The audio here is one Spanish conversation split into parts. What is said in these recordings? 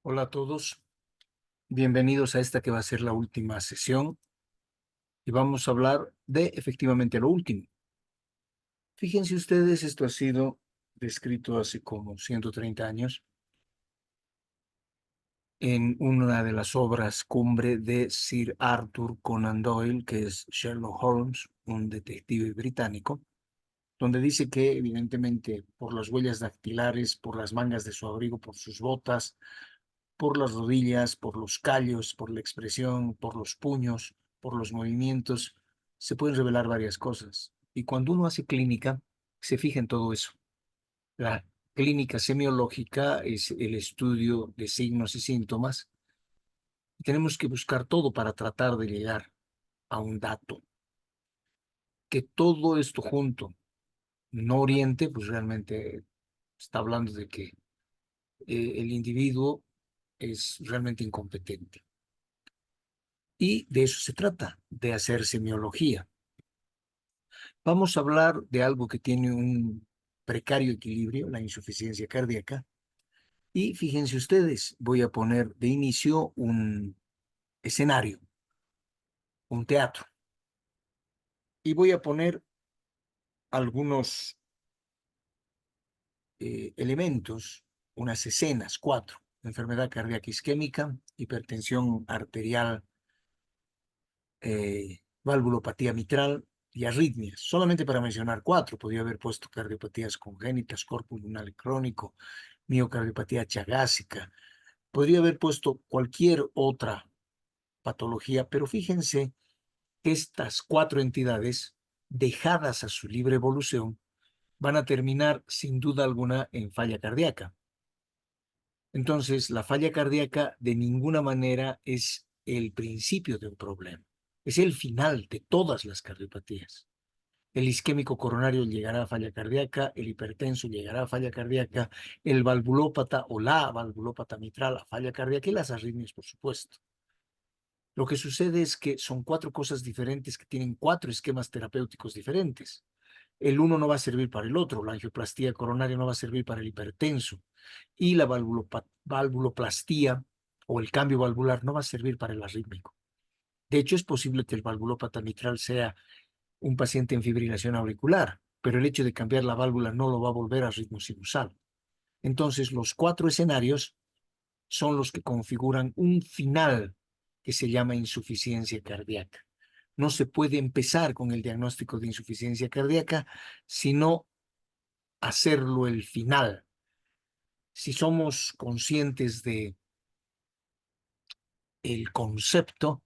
Hola a todos, bienvenidos a esta que va a ser la última sesión y vamos a hablar de efectivamente lo último. Fíjense ustedes, esto ha sido descrito hace como 130 años en una de las obras cumbre de Sir Arthur Conan Doyle, que es Sherlock Holmes, un detective británico, donde dice que evidentemente por las huellas dactilares, por las mangas de su abrigo, por sus botas, por las rodillas, por los callos, por la expresión, por los puños, por los movimientos, se pueden revelar varias cosas. Y cuando uno hace clínica, se fija en todo eso. La clínica semiológica es el estudio de signos y síntomas. Y tenemos que buscar todo para tratar de llegar a un dato. Que todo esto junto no oriente, pues realmente está hablando de que el individuo es realmente incompetente. Y de eso se trata, de hacer semiología. Vamos a hablar de algo que tiene un precario equilibrio, la insuficiencia cardíaca. Y fíjense ustedes, voy a poner de inicio un escenario, un teatro. Y voy a poner algunos elementos, unas escenas, cuatro. Enfermedad cardíaca isquémica, hipertensión arterial, valvulopatía mitral y arritmias. Solamente para mencionar cuatro, podría haber puesto cardiopatías congénitas, cor pulmonar crónico, miocardiopatía chagásica. Podría haber puesto cualquier otra patología, pero fíjense que estas cuatro entidades, dejadas a su libre evolución, van a terminar sin duda alguna en falla cardíaca. Entonces, la falla cardíaca de ninguna manera es el principio de un problema, es el final de todas las cardiopatías. El isquémico coronario llegará a falla cardíaca, el hipertenso llegará a falla cardíaca, el valvulópata o la valvulópata mitral a falla cardíaca y las arritmias, por supuesto. Lo que sucede es que son cuatro cosas diferentes que tienen cuatro esquemas terapéuticos diferentes. El uno no va a servir para el otro, la angioplastía coronaria no va a servir para el hipertenso y la valvuloplastía o el cambio valvular no va a servir para el arrítmico. De hecho, es posible que el valvulópata mitral sea un paciente en fibrilación auricular, pero el hecho de cambiar la válvula no lo va a volver a ritmo sinusal. Entonces, los cuatro escenarios son los que configuran un final que se llama insuficiencia cardíaca. No se puede empezar con el diagnóstico de insuficiencia cardíaca, sino hacerlo el final. Si somos conscientes de el concepto,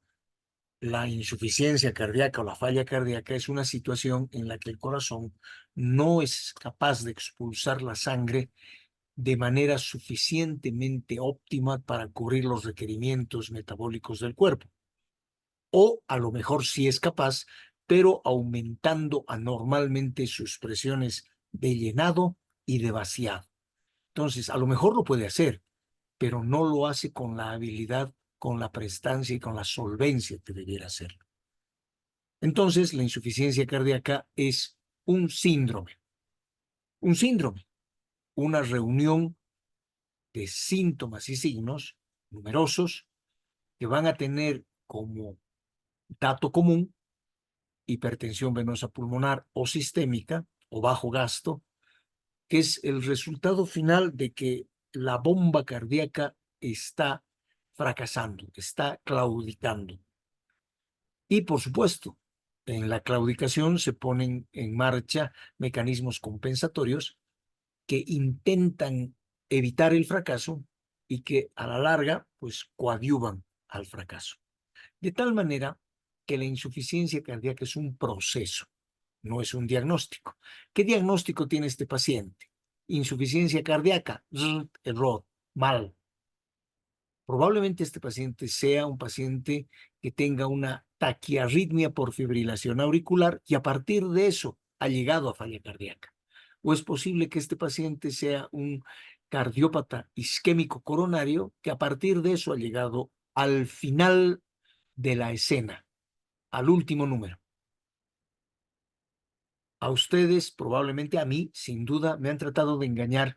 la insuficiencia cardíaca o la falla cardíaca es una situación en la que el corazón no es capaz de expulsar la sangre de manera suficientemente óptima para cubrir los requerimientos metabólicos del cuerpo. O a lo mejor sí es capaz, pero aumentando anormalmente sus presiones de llenado y de vaciado. Entonces, a lo mejor lo puede hacer, pero no lo hace con la habilidad, con la prestancia y con la solvencia que debiera hacerlo. Entonces, la insuficiencia cardíaca es un síndrome, una reunión de síntomas y signos numerosos que van a tener como dato común hipertensión venosa pulmonar o sistémica o bajo gasto, que es el resultado final de que la bomba cardíaca está fracasando, está claudicando. Y por supuesto, en la claudicación se ponen en marcha mecanismos compensatorios que intentan evitar el fracaso y que a la larga pues coadyuvan al fracaso. De tal manera que la insuficiencia cardíaca es un proceso, no es un diagnóstico. ¿Qué diagnóstico tiene este paciente? Insuficiencia cardíaca, error, mal. Probablemente este paciente sea un paciente que tenga una taquiarritmia por fibrilación auricular y a partir de eso ha llegado a falla cardíaca. O es posible que este paciente sea un cardiópata isquémico coronario que a partir de eso ha llegado al final de la escena, al último número. A ustedes, probablemente a mí, sin duda, me han tratado de engañar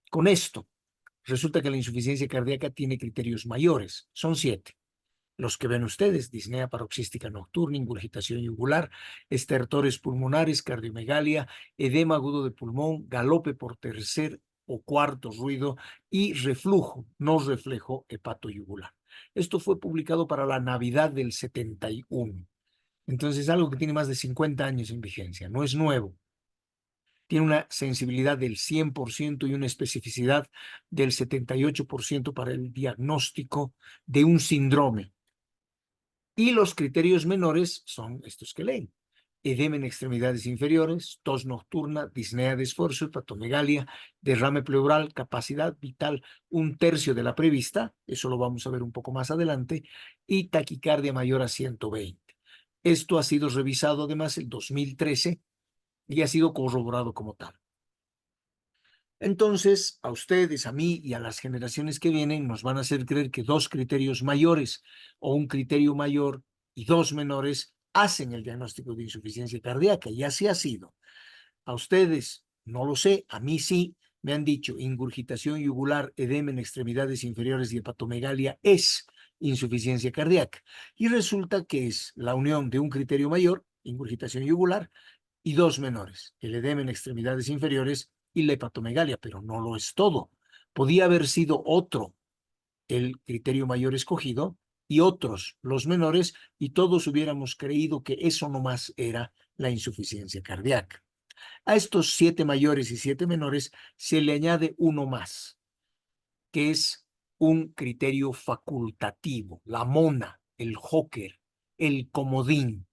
con esto. Resulta que la insuficiencia cardíaca tiene criterios mayores, son 7. Los que ven ustedes: disnea paroxística nocturna, ingurgitación yugular, estertores pulmonares, cardiomegalia, edema agudo de pulmón, galope por tercer o cuarto ruido y reflujo, no reflejo hepatoyugular. Esto fue publicado para la Navidad del 71. Entonces es algo que tiene más de 50 años en vigencia, no es nuevo. Tiene una sensibilidad del 100% y una especificidad del 78% para el diagnóstico de un síndrome. Y los criterios menores son estos que leen: edema en extremidades inferiores, tos nocturna, disnea de esfuerzo, hepatomegalia, derrame pleural, capacidad vital 1/3 de la prevista, eso lo vamos a ver un poco más adelante, y taquicardia mayor a 120. Esto ha sido revisado además en 2013 y ha sido corroborado como tal. Entonces, a ustedes, a mí y a las generaciones que vienen nos van a hacer creer que 2 criterios mayores o un criterio mayor y 2 menores hacen el diagnóstico de insuficiencia cardíaca, y así ha sido. A ustedes, no lo sé, a mí sí, me han dicho ingurgitación yugular, edema en extremidades inferiores y hepatomegalia es insuficiencia cardíaca. Y resulta que es la unión de un criterio mayor, ingurgitación yugular, y 2 menores, el edema en extremidades inferiores y la hepatomegalia, pero no lo es todo. Podía haber sido otro el criterio mayor escogido y otros los menores, y todos hubiéramos creído que eso nomás era la insuficiencia cardíaca. A estos 7 mayores y 7 menores se le añade uno más, que es un criterio facultativo, la mona, el joker, el comodín,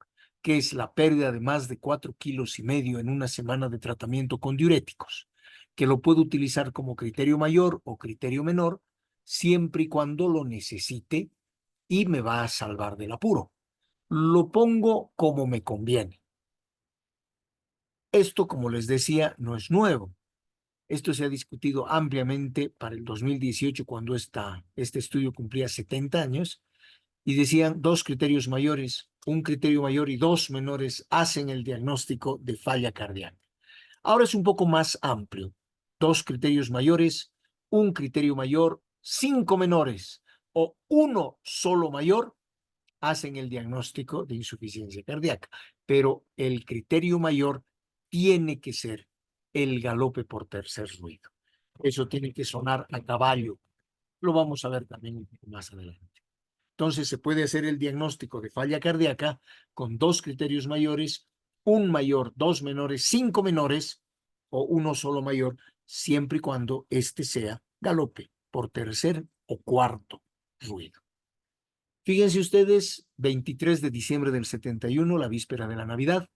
que es la pérdida de más de 4,5 kilos en una semana de tratamiento con diuréticos, que lo puedo utilizar como criterio mayor o criterio menor, siempre y cuando lo necesite y me va a salvar del apuro. Lo pongo como me conviene. Esto, como les decía, no es nuevo. Esto se ha discutido ampliamente para el 2018, cuando este estudio cumplía 70 años, y decían 2 criterios mayores, un criterio mayor y 2 menores hacen el diagnóstico de falla cardíaca. Ahora es un poco más amplio: 2 criterios mayores, un criterio mayor, 5 menores o uno solo mayor hacen el diagnóstico de insuficiencia cardíaca, pero el criterio mayor tiene que ser el galope por tercer ruido. Eso tiene que sonar a caballo. Lo vamos a ver también un poco más adelante. Entonces se puede hacer el diagnóstico de falla cardíaca con 2 criterios mayores, un mayor, 2 menores, 5 menores o uno solo mayor, siempre y cuando este sea galope por tercer o cuarto ruido. Fíjense ustedes, 23 de diciembre del 71, la víspera de la Navidad,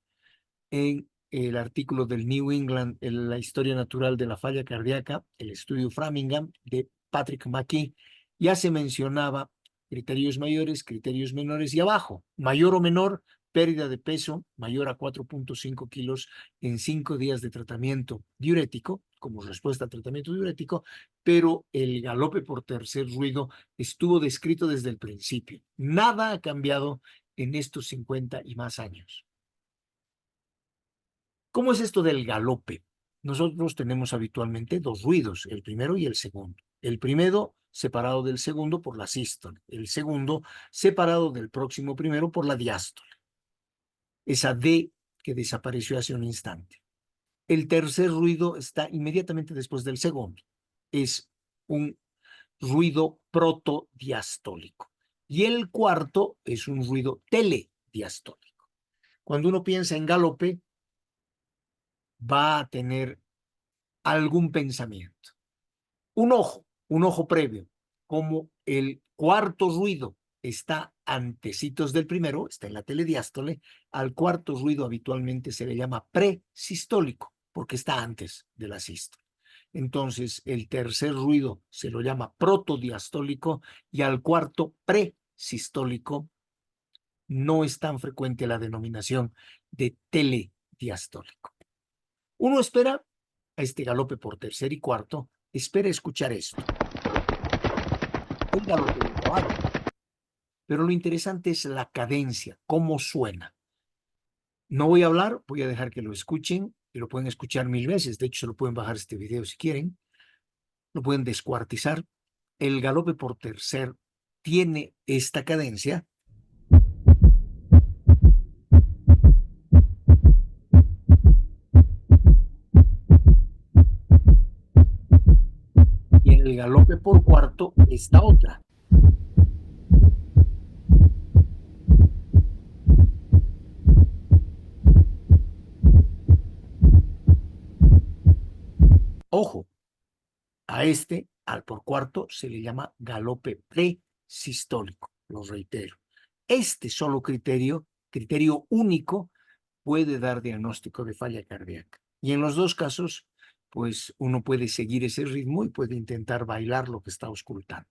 en el artículo del New England, en la historia natural de la falla cardíaca, el estudio Framingham de Patrick McKee, ya se mencionaba criterios mayores, criterios menores, y abajo, mayor o menor, pérdida de peso mayor a 4,5 kilos en 5 días de tratamiento diurético, como respuesta al tratamiento diurético, pero el galope por tercer ruido estuvo descrito desde el principio. Nada ha cambiado en estos 50 y más años. ¿Cómo es esto del galope? Nosotros tenemos habitualmente 2 ruidos, el primero y el segundo. El primero separado del segundo por la sístole, el segundo separado del próximo primero por la diástole, esa D que desapareció hace un instante. El tercer ruido está inmediatamente después del segundo. Es un ruido protodiastólico. Y el cuarto es un ruido telediastólico. Cuando uno piensa en galope, va a tener algún pensamiento. Un ojo previo, como el cuarto ruido está antecitos del primero, está en la telediástole, al cuarto ruido habitualmente se le llama presistólico, porque está antes de la sístole. Entonces, el tercer ruido se lo llama protodiastólico, y al cuarto presistólico no es tan frecuente la denominación de telediastólico. Uno espera a este galope por tercer y cuarto, espera escuchar esto, el galope del caballo. Pero lo interesante es la cadencia, cómo suena. No voy a hablar, voy a dejar que lo escuchen, y lo pueden escuchar 1000 veces. De hecho, se lo pueden bajar este video si quieren. lo pueden descuartizar. El galope por tercer tiene esta cadencia. Y en el galope por cuarto, esta otra. Ojo, a este, al por cuarto, se le llama galope presistólico, lo reitero. Este solo criterio único, puede dar diagnóstico de falla cardíaca. Y en los dos casos, pues uno puede seguir ese ritmo y puede intentar bailar lo que está auscultando.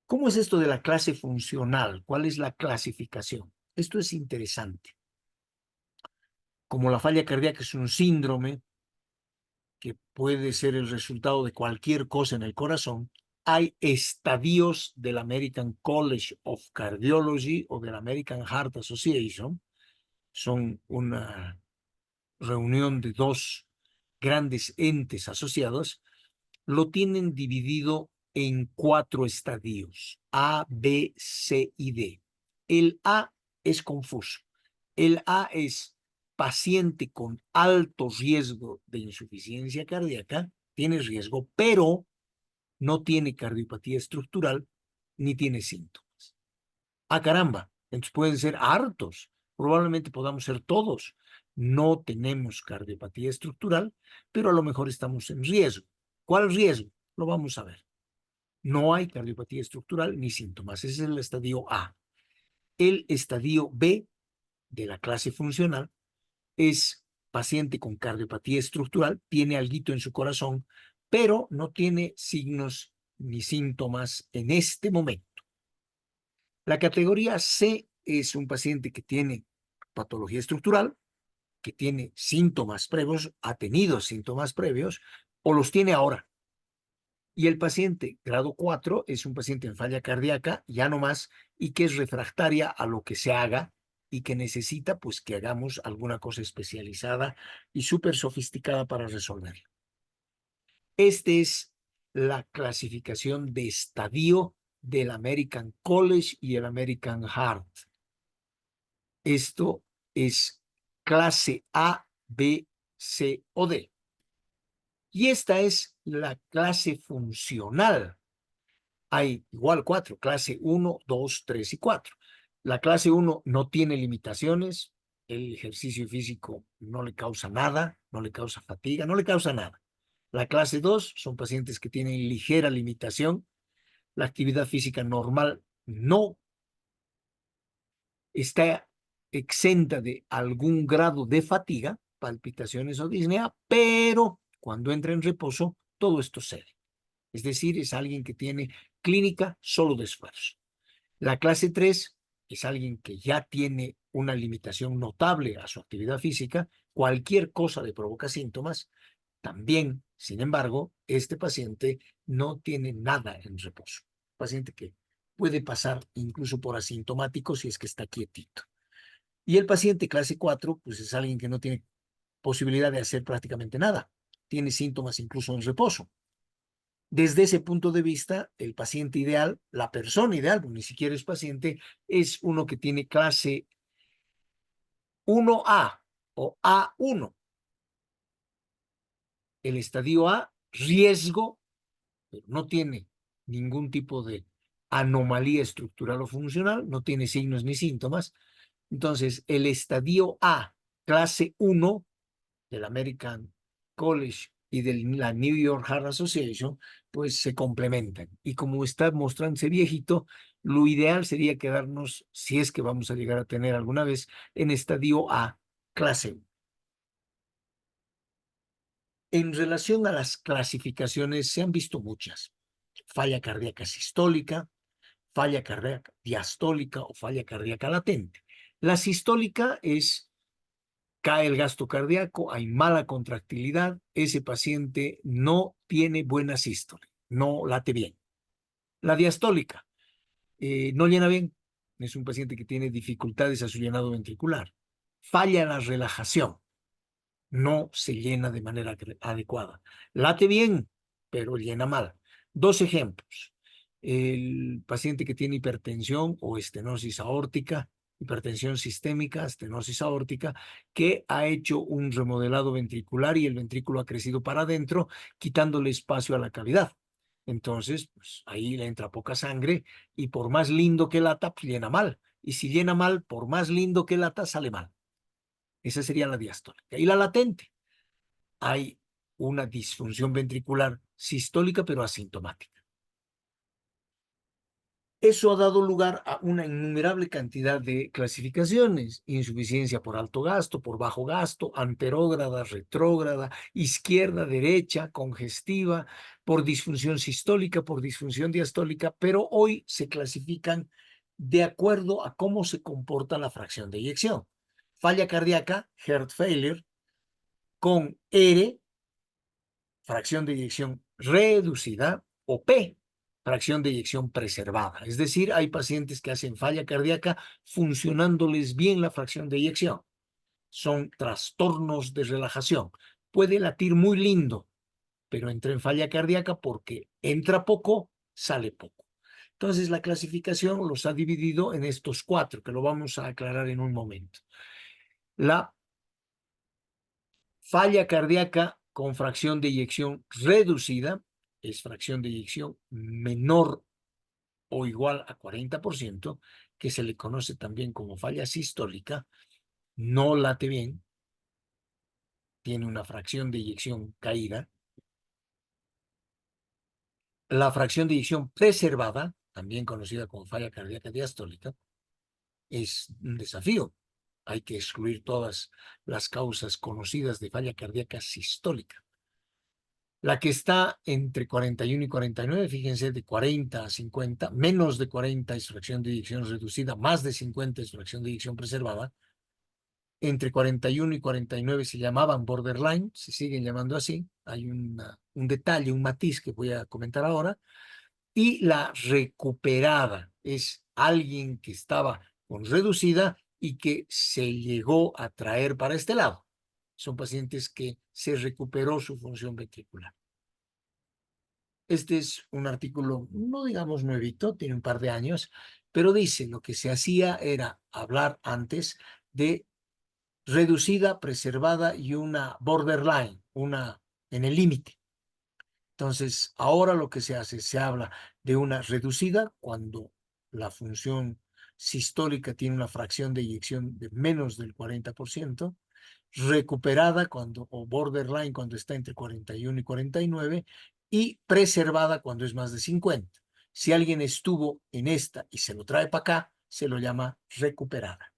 ¿Cómo es esto de la clase funcional? ¿Cuál es la clasificación? Esto es interesante. Como la falla cardíaca es un síndrome que puede ser el resultado de cualquier cosa en el corazón, hay estadios del American College of Cardiology o del American Heart Association. Son una reunión de dos grandes entes asociados. Lo tienen dividido en 4 estadios: A, B, C y D. El A es confuso. El A es paciente con alto riesgo de insuficiencia cardíaca, tiene riesgo, pero no tiene cardiopatía estructural ni tiene síntomas. ¡Ah, caramba! Entonces pueden ser hartos. Probablemente podamos ser todos. No tenemos cardiopatía estructural, pero a lo mejor estamos en riesgo. ¿Cuál riesgo? Lo vamos a ver. No hay cardiopatía estructural ni síntomas. Ese es el estadio A. El estadio B de la clase funcional es paciente con cardiopatía estructural, tiene alguito en su corazón, pero no tiene signos ni síntomas en este momento. La categoría C es un paciente que tiene patología estructural, que tiene síntomas previos, ha tenido síntomas previos o los tiene ahora. Y el paciente grado 4 es un paciente en falla cardíaca, ya no más, y que es refractaria a lo que se haga y que necesita pues que hagamos alguna cosa especializada y súper sofisticada para resolverlo. Esta es la clasificación de estadio del American College y el American Heart. Esto es clase A, B, C o D. Y esta es la clase funcional. Hay igual 4, clase 1, 2, 3 y 4. La clase 1 no tiene limitaciones, el ejercicio físico no le causa nada, no le causa fatiga, no le causa nada. La clase 2 son pacientes que tienen ligera limitación, la actividad física normal no está exenta de algún grado de fatiga, palpitaciones o disnea, pero cuando entra en reposo, todo esto cede. Es decir, es alguien que tiene clínica solo de esfuerzo. La clase 3 es alguien que ya tiene una limitación notable a su actividad física, cualquier cosa le provoca síntomas. También, sin embargo, este paciente no tiene nada en reposo. Paciente que puede pasar incluso por asintomático si es que está quietito. Y el paciente clase 4, pues es alguien que no tiene posibilidad de hacer prácticamente nada. Tiene síntomas incluso en reposo. Desde ese punto de vista, el paciente ideal, la persona ideal, ni siquiera es paciente, es uno que tiene clase 1A o A1. El estadio A, riesgo, pero no tiene ningún tipo de anomalía estructural o funcional, no tiene signos ni síntomas. Entonces, el estadio A, clase 1 del American College y de la New York Heart Association, pues se complementan. Y como está mostrándose viejito, lo ideal sería quedarnos, si es que vamos a llegar a tener alguna vez, en estadio A, clase 1. En relación a las clasificaciones, se han visto muchas. Falla cardíaca sistólica, falla cardíaca diastólica o falla cardíaca latente. La sistólica es: cae el gasto cardíaco, hay mala contractilidad, ese paciente no tiene buena sístole, no late bien. La diastólica, no llena bien, es un paciente que tiene dificultades a su llenado ventricular. Falla la relajación, no se llena de manera adecuada. Late bien, pero llena mal. Dos ejemplos. El paciente que tiene hipertensión o estenosis aórtica, hipertensión sistémica, estenosis aórtica, que ha hecho un remodelado ventricular y el ventrículo ha crecido para adentro, quitándole espacio a la cavidad. Entonces, pues, ahí le entra poca sangre y por más lindo que lata, pues, llena mal. Y si llena mal, por más lindo que lata, sale mal. Esa sería la diastólica. Y la latente. Hay una disfunción ventricular sistólica, pero asintomática. Eso ha dado lugar a una innumerable cantidad de clasificaciones: insuficiencia por alto gasto, por bajo gasto, anterógrada, retrógrada, izquierda, derecha, congestiva, por disfunción sistólica, por disfunción diastólica, pero hoy se clasifican de acuerdo a cómo se comporta la fracción de eyección. Falla cardíaca, heart failure, con R, fracción de eyección reducida, o P, fracción de eyección preservada. Es decir, hay pacientes que hacen falla cardíaca funcionándoles bien la fracción de eyección. Son trastornos de relajación. Puede latir muy lindo, pero entra en falla cardíaca porque entra poco, sale poco. Entonces, la clasificación los ha dividido en estos cuatro, que lo vamos a aclarar en un momento. La falla cardíaca con fracción de eyección reducida es fracción de eyección menor o igual a 40%, que se le conoce también como falla sistólica, no late bien, tiene una fracción de eyección caída. La fracción de eyección preservada, también conocida como falla cardíaca diastólica, es un desafío. Hay que excluir todas las causas conocidas de falla cardíaca sistólica. La que está entre 41 y 49, fíjense, de 40 a 50, menos de 40 es fracción de eyección reducida, más de 50 es fracción de eyección preservada. Entre 41 y 49 se llamaban borderline, se siguen llamando así. Hay un detalle, un matiz que voy a comentar ahora. Y la recuperada es alguien que estaba con reducida y que se llegó a traer para este lado. Son pacientes que se recuperó su función ventricular. Este es un artículo, no digamos nuevito, tiene un par de años, pero dice lo que se hacía era hablar antes de reducida, preservada y una borderline, una en el límite. Entonces, ahora lo que se hace, se habla de una reducida cuando la función sistólica tiene una fracción de eyección de menos del 40%, recuperada cuando, o borderline cuando está entre 41 y 49, y preservada cuando es más de 50. Si alguien estuvo en esta y se lo trae para acá, se lo llama recuperada.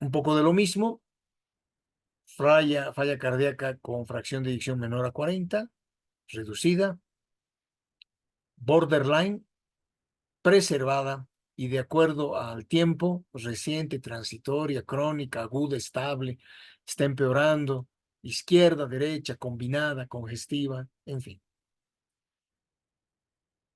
Un poco de lo mismo, falla cardíaca con fracción de eyección menor a 40, reducida, borderline, preservada y de acuerdo al tiempo, reciente, transitoria, crónica, aguda, estable, está empeorando, izquierda, derecha, combinada, congestiva, en fin.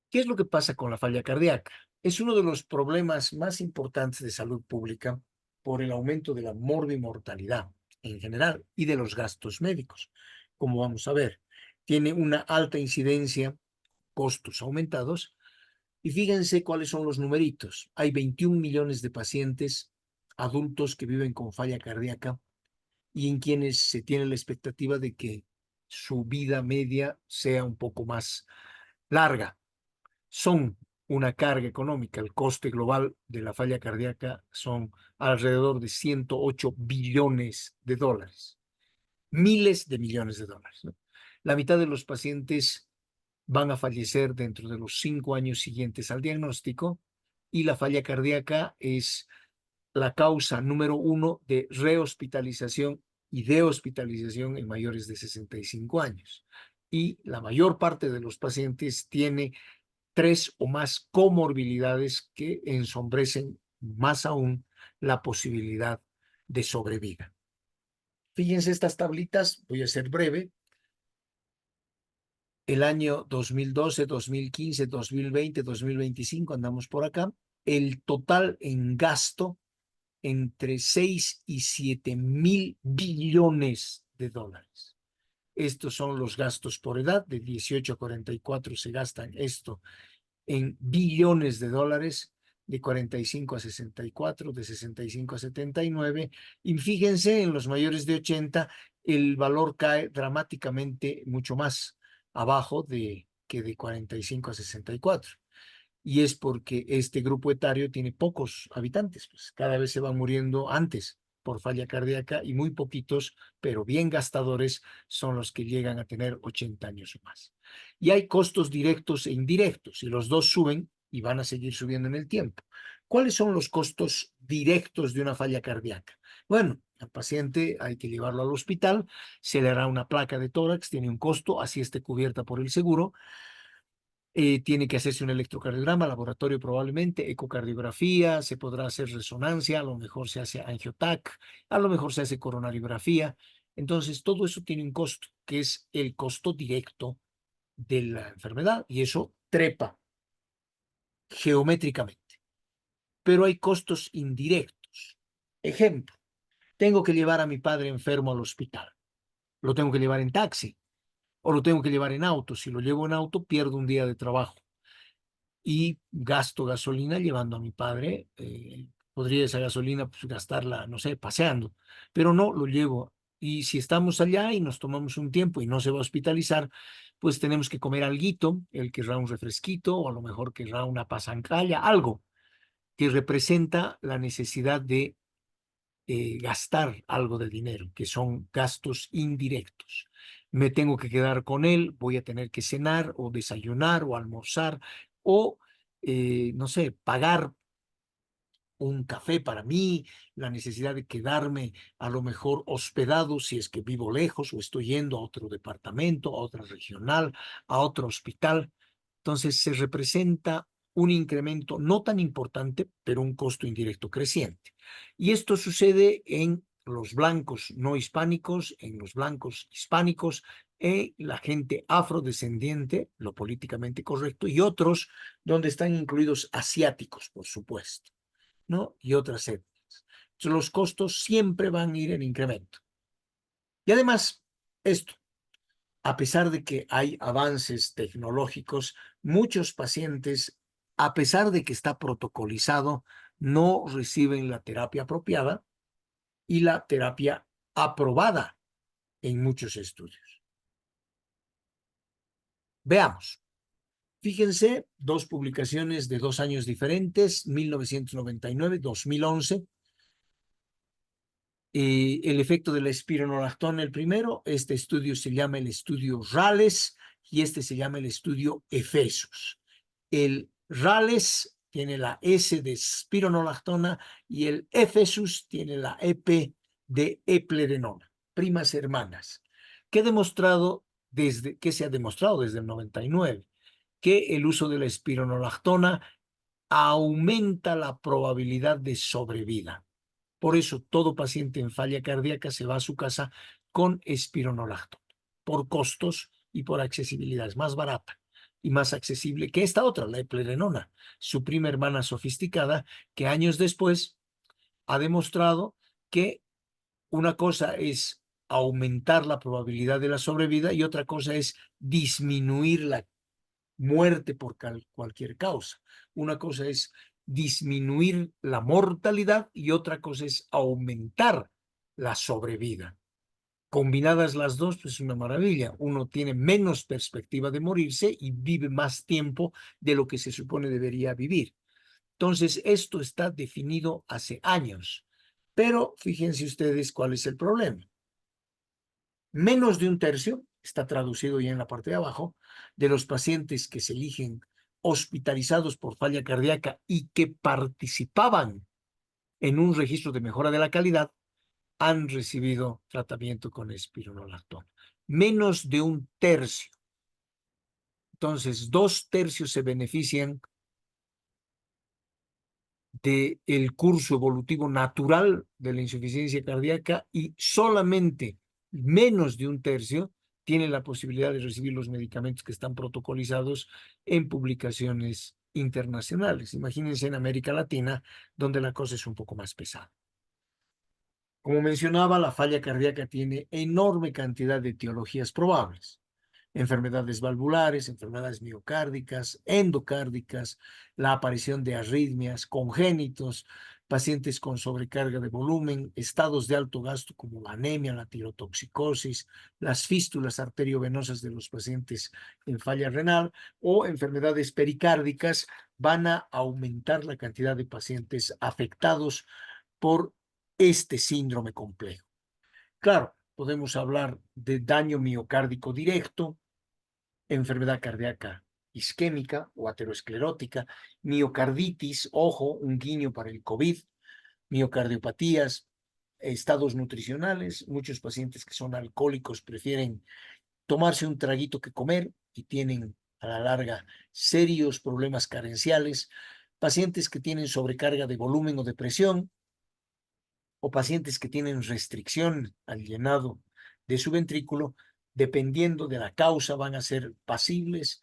¿Qué es lo que pasa con la falla cardíaca? Es uno de los problemas más importantes de salud pública por el aumento de la morbimortalidad en general y de los gastos médicos. Como vamos a ver, tiene una alta incidencia, costos aumentados. Y fíjense cuáles son los numeritos. Hay 21 millones de pacientes adultos que viven con falla cardíaca y en quienes se tiene la expectativa de que su vida media sea un poco más larga. Son una carga económica. El coste global de la falla cardíaca son alrededor de 108 billones de dólares. Miles de millones de dólares, ¿no? La mitad de los pacientes van a fallecer dentro de los 5 años siguientes al diagnóstico y la falla cardíaca es la causa número 1 de rehospitalización y de hospitalización en mayores de 65 años. Y la mayor parte de los pacientes tiene 3 o más comorbilidades que ensombrecen más aún la posibilidad de sobrevida. Fíjense estas tablitas, voy a ser breve. El año 2012, 2015, 2020, 2025, andamos por acá. El total en gasto entre 6 y 7 mil billones de dólares. Estos son los gastos por edad, de 18 a 44 se gastan esto en billones de dólares, de 45 a 64, de 65 a 79, y fíjense, en los mayores de 80, el valor cae dramáticamente mucho más abajo que de 45 a 64. Y es porque este grupo etario tiene pocos habitantes, pues cada vez se van muriendo antes por falla cardíaca y muy poquitos, pero bien gastadores, son los que llegan a tener 80 años o más. Y hay costos directos e indirectos, y los dos suben y van a seguir subiendo en el tiempo. ¿Cuáles son los costos directos de una falla cardíaca? Bueno, al paciente hay que llevarlo al hospital, se le hará una placa de tórax, tiene un costo, así esté cubierta por el seguro. Tiene que hacerse un electrocardiograma, laboratorio probablemente, ecocardiografía, se podrá hacer resonancia, a lo mejor se hace angiotac, a lo mejor se hace coronariografía. Entonces, todo eso tiene un costo, que es el costo directo de la enfermedad, y eso trepa geométricamente. Pero hay costos indirectos. Ejemplo, tengo que llevar a mi padre enfermo al hospital. Lo tengo que llevar en taxi o lo tengo que llevar en auto. Si lo llevo en auto, pierdo un día de trabajo y gasto gasolina llevando a mi padre. Podría esa gasolina pues, gastarla, no sé, paseando, pero no, lo llevo. Y si estamos allá y nos tomamos un tiempo y no se va a hospitalizar, pues tenemos que comer alguito, él querrá un refresquito o a lo mejor querrá una pasancalla, algo que representa la necesidad de gastar algo de dinero, que son gastos indirectos. Me tengo que quedar con él, voy a tener que cenar o desayunar o almorzar o, no sé, pagar un café para mí, la necesidad de quedarme a lo mejor hospedado si es que vivo lejos o estoy yendo a otro departamento, a otra regional, a otro hospital. Entonces se representa un incremento no tan importante, pero un costo indirecto creciente. Y esto sucede en los blancos no hispánicos, en los blancos hispánicos, en la gente afrodescendiente, lo políticamente correcto, y otros donde están incluidos asiáticos, por supuesto, ¿no? Y otras etnias. Entonces, los costos siempre van a ir en incremento. Y además, esto, a pesar de que hay avances tecnológicos, muchos pacientes, a pesar de que está protocolizado, no reciben la terapia apropiada y la terapia aprobada en muchos estudios. Veamos. Fíjense, dos publicaciones de 2 años diferentes, 1999, 2011. El efecto de la espironolactona, el primero, este estudio se llama el estudio RALES y este se llama el estudio EFESOS. El RALES tiene la S de espironolactona y el EFESOS tiene la EP de eplerenona, primas hermanas. ¿Qué se ha demostrado desde el 99? Que el uso de la espironolactona aumenta la probabilidad de sobrevida. Por eso todo paciente en falla cardíaca se va a su casa con espironolactona, por costos y por accesibilidad. Es más barata y más accesible que esta otra, la eplerenona, su prima hermana sofisticada, que años después ha demostrado que una cosa es aumentar la probabilidad de la sobrevida y otra cosa es disminuir la muerte por cualquier causa. Una cosa es disminuir la mortalidad y otra cosa es aumentar la sobrevida. Combinadas las dos, pues es una maravilla. Uno tiene menos perspectiva de morirse y vive más tiempo de lo que se supone debería vivir. Entonces, esto está definido hace años. Pero fíjense ustedes cuál es el problema. Menos de un tercio, está traducido ya en la parte de abajo, de los pacientes que se eligen hospitalizados por falla cardíaca y que participaban en un registro de mejora de la calidad han recibido tratamiento con espironolactona. Menos de un tercio. Entonces, 2 tercios se benefician del curso evolutivo natural de la insuficiencia cardíaca y solamente menos de un tercio tiene la posibilidad de recibir los medicamentos que están protocolizados en publicaciones internacionales. Imagínense en América Latina, donde la cosa es un poco más pesada. Como mencionaba, la falla cardíaca tiene enorme cantidad de etiologías probables. Enfermedades valvulares, enfermedades miocárdicas, endocárdicas, la aparición de arritmias, congénitos, pacientes con sobrecarga de volumen, estados de alto gasto como la anemia, la tirotoxicosis, las fístulas arteriovenosas de los pacientes en falla renal o enfermedades pericárdicas van a aumentar la cantidad de pacientes afectados por este síndrome complejo. Claro, podemos hablar de daño miocárdico directo, enfermedad cardíaca isquémica o aterosclerótica, miocarditis, ojo, un guiño para el COVID, miocardiopatías, estados nutricionales. Muchos pacientes que son alcohólicos prefieren tomarse un traguito que comer y tienen a la larga serios problemas carenciales. Pacientes que tienen sobrecarga de volumen o de presión, o pacientes que tienen restricción al llenado de su ventrículo, dependiendo de la causa, van a ser pasibles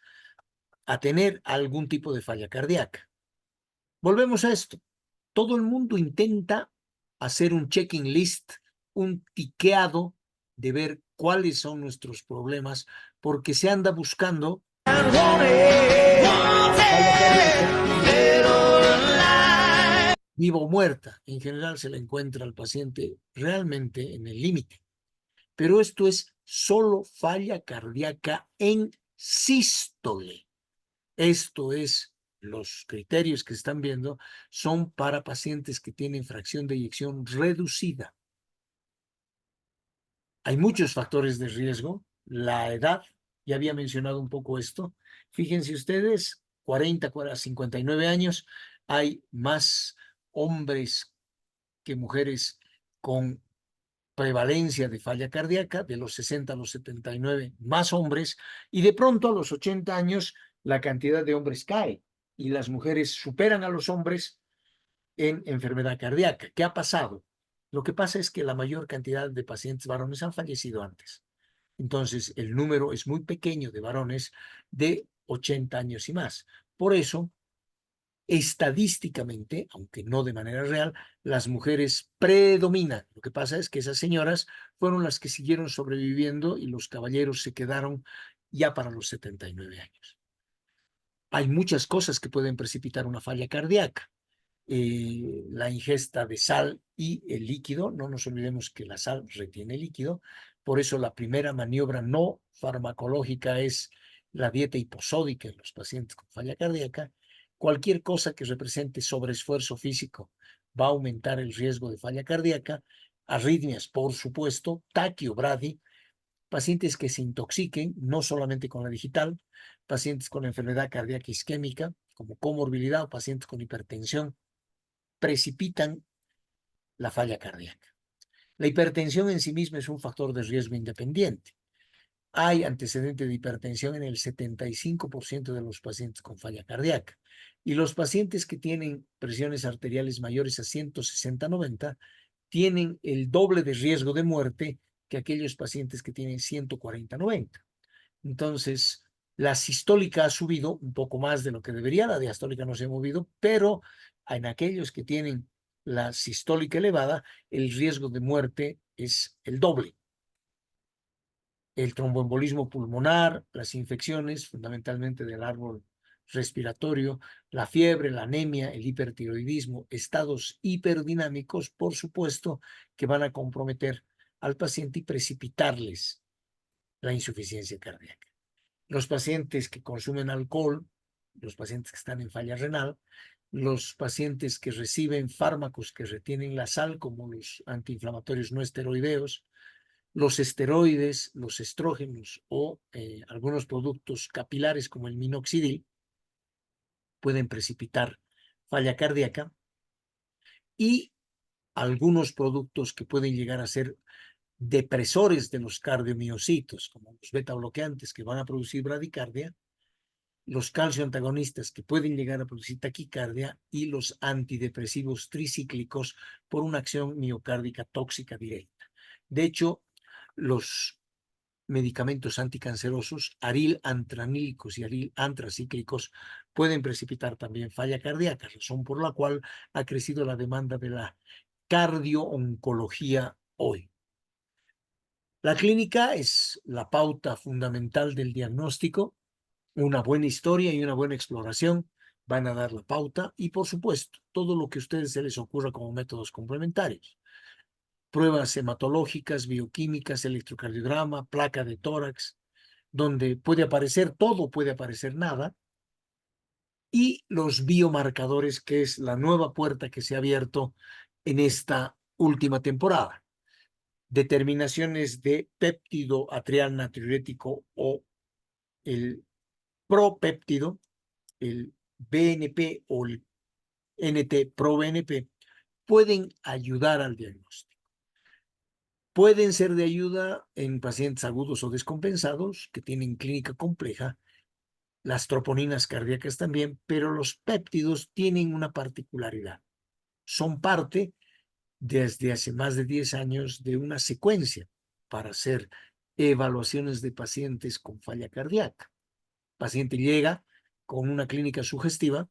a tener algún tipo de falla cardíaca. Volvemos a esto. Todo el mundo intenta hacer un checking list, un tiqueado de ver cuáles son nuestros problemas, porque se anda buscando viva o muerta. En general se le encuentra al paciente realmente en el límite. Pero esto es solo falla cardíaca en sístole. Esto es, los criterios que están viendo son para pacientes que tienen fracción de eyección reducida. Hay muchos factores de riesgo. La edad, ya había mencionado un poco esto. Fíjense ustedes, 40 a 59 años, hay más hombres que mujeres con prevalencia de falla cardíaca, de los 60 a los 79, más hombres, y de pronto a los 80 años la cantidad de hombres cae y las mujeres superan a los hombres en enfermedad cardíaca. ¿Qué ha pasado? Lo que pasa es que la mayor cantidad de pacientes varones han fallecido antes. Entonces, el número es muy pequeño de varones de 80 años y más. Por eso, estadísticamente, aunque no de manera real, las mujeres predominan. Lo que pasa es que esas señoras fueron las que siguieron sobreviviendo y los caballeros se quedaron ya para los 79 años. Hay muchas cosas que pueden precipitar una falla cardíaca. La ingesta de sal y el líquido, no nos olvidemos que la sal retiene líquido, por eso la primera maniobra no farmacológica es la dieta hiposódica en los pacientes con falla cardíaca. Cualquier cosa que represente sobreesfuerzo físico va a aumentar el riesgo de falla cardíaca, arritmias, por supuesto, taquibradi, pacientes que se intoxiquen, no solamente con la digital, pacientes con enfermedad cardíaca isquémica, como comorbilidad o pacientes con hipertensión, precipitan la falla cardíaca. La hipertensión en sí misma es un factor de riesgo independiente. Hay antecedente de hipertensión en el 75% de los pacientes con falla cardíaca. Y los pacientes que tienen presiones arteriales mayores a 160-90 tienen el doble de riesgo de muerte que aquellos pacientes que tienen 140-90. Entonces, la sistólica ha subido un poco más de lo que debería, la diastólica no se ha movido, pero en aquellos que tienen la sistólica elevada, el riesgo de muerte es el doble. El tromboembolismo pulmonar, las infecciones, fundamentalmente del árbol respiratorio, la fiebre, la anemia, el hipertiroidismo, estados hiperdinámicos, por supuesto, que van a comprometer al paciente y precipitarles la insuficiencia cardíaca. Los pacientes que consumen alcohol, los pacientes que están en falla renal, los pacientes que reciben fármacos que retienen la sal, como los antiinflamatorios no esteroideos, los esteroides, los estrógenos o algunos productos capilares como el minoxidil pueden precipitar falla cardíaca, y algunos productos que pueden llegar a ser depresores de los cardiomiocitos, como los beta bloqueantes que van a producir bradicardia, los calcio antagonistas que pueden llegar a producir taquicardia y los antidepresivos tricíclicos por una acción miocárdica tóxica directa. De hecho, los medicamentos anticancerosos, arilantranílicos y arilantracíclicos, pueden precipitar también falla cardíaca, razón por la cual ha crecido la demanda de la cardio-oncología hoy. La clínica es la pauta fundamental del diagnóstico. Una buena historia y una buena exploración van a dar la pauta y, por supuesto, todo lo que a ustedes se les ocurra como métodos complementarios. Pruebas hematológicas, bioquímicas, electrocardiograma, placa de tórax, donde puede aparecer todo, puede aparecer nada, y los biomarcadores, que es la nueva puerta que se ha abierto en esta última temporada. Determinaciones de péptido atrial natriurético o el propéptido, el BNP o el NT-proBNP, pueden ayudar al diagnóstico. Pueden ser de ayuda en pacientes agudos o descompensados que tienen clínica compleja, las troponinas cardíacas también, pero los péptidos tienen una particularidad. Son parte, desde hace más de 10 años, de una secuencia para hacer evaluaciones de pacientes con falla cardíaca. El paciente llega con una clínica sugestiva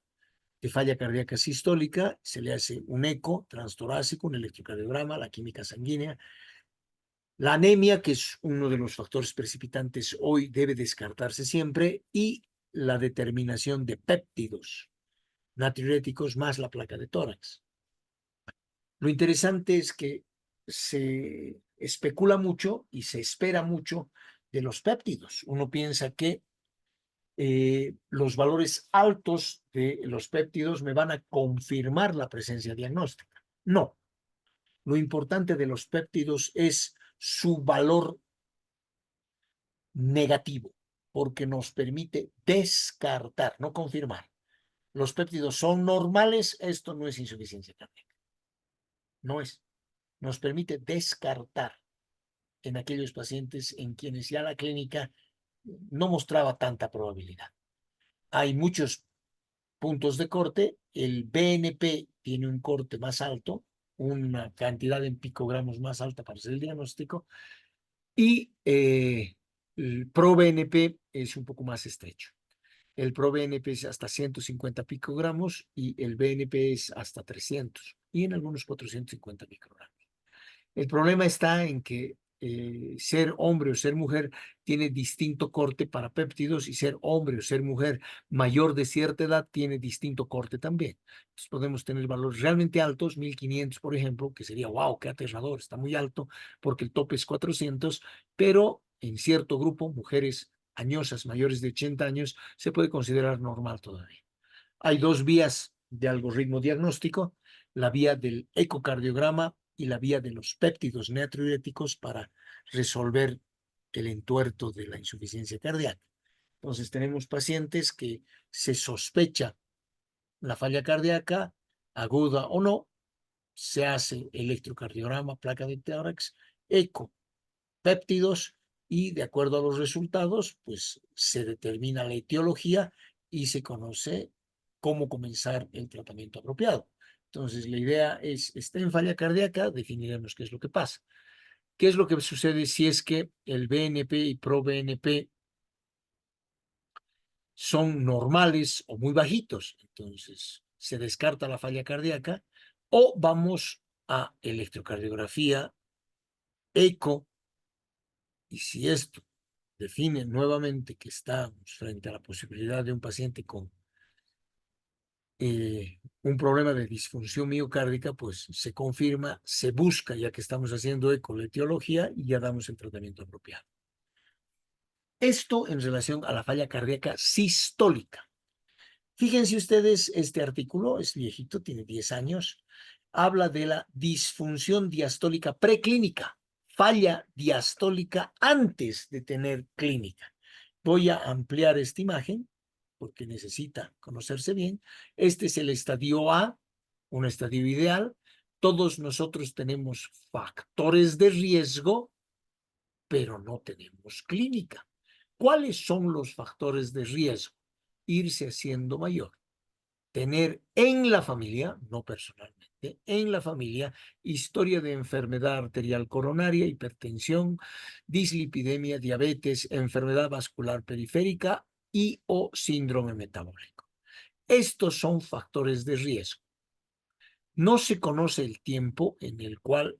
de falla cardíaca sistólica, se le hace un eco transtorácico, un electrocardiograma, la química sanguínea. La anemia, que es uno de los factores precipitantes hoy, debe descartarse siempre, y la determinación de péptidos natriuréticos más la placa de tórax. Lo interesante es que se especula mucho y se espera mucho de los péptidos. Uno piensa que los valores altos de los péptidos me van a confirmar la presencia diagnóstica. No. Lo importante de los péptidos es su valor negativo, porque nos permite descartar, no confirmar. Los péptidos son normales, esto no es insuficiencia cardíaca. No es. Nos permite descartar en aquellos pacientes en quienes ya la clínica no mostraba tanta probabilidad. Hay muchos puntos de corte. El BNP tiene un corte más alto, una cantidad en picogramos más alta para hacer el diagnóstico, y el ProBNP es un poco más estrecho. El ProBNP es hasta 150 picogramos y el BNP es hasta 300 y en algunos 450 microgramos. El problema está en que ser hombre o ser mujer tiene distinto corte para péptidos, y ser hombre o ser mujer mayor de cierta edad tiene distinto corte también. Entonces podemos tener valores realmente altos, 1500 por ejemplo, que sería, wow, qué aterrador, está muy alto porque el tope es 400, pero en cierto grupo, mujeres añosas mayores de 80 años, se puede considerar normal todavía. Hay dos vías de algoritmo diagnóstico: la vía del ecocardiograma y la vía de los péptidos natriuréticos para resolver el entuerto de la insuficiencia cardíaca. Entonces tenemos pacientes que se sospecha la falla cardíaca, aguda o no, se hace electrocardiograma, placa de tórax, eco, péptidos, y de acuerdo a los resultados, pues se determina la etiología y se conoce cómo comenzar el tratamiento apropiado. Entonces, la idea es, está en falla cardíaca, definiremos qué es lo que pasa. ¿Qué es lo que sucede si es que el BNP y ProBNP son normales o muy bajitos? Entonces, se descarta la falla cardíaca o vamos a electrocardiografía, eco, y si esto define nuevamente que estamos frente a la posibilidad de un paciente con un problema de disfunción miocárdica, pues se confirma, se busca, ya que estamos haciendo eco, la etiología, y ya damos el tratamiento apropiado. Esto en relación a la falla cardíaca sistólica. Fíjense ustedes, este artículo es viejito, tiene 10 años, habla de la disfunción diastólica preclínica, falla diastólica antes de tener clínica. Voy a ampliar esta imagen porque necesita conocerse bien. Este es el estadio A, un estadio ideal. Todos nosotros tenemos factores de riesgo, pero no tenemos clínica. ¿Cuáles son los factores de riesgo? Irse haciendo mayor. Tener en la familia, no personalmente, en la familia, historia de enfermedad arterial coronaria, hipertensión, dislipidemia, diabetes, enfermedad vascular periférica y o síndrome metabólico. Estos son factores de riesgo. No se conoce el tiempo en el cual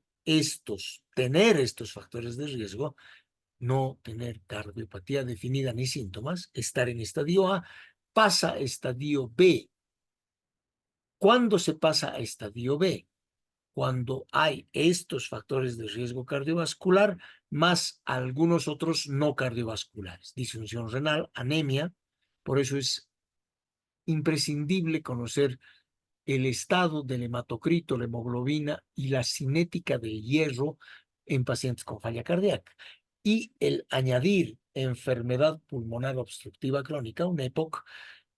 tener estos factores de riesgo, no tener cardiopatía definida ni síntomas, estar en estadio A, pasa a estadio B. ¿Cuándo se pasa a estadio B? Cuando hay estos factores de riesgo cardiovascular más algunos otros no cardiovasculares, disfunción renal, anemia. Por eso es imprescindible conocer el estado del hematocrito, la hemoglobina y la cinética del hierro en pacientes con falla cardíaca. Y el añadir enfermedad pulmonar obstructiva crónica, un EPOC,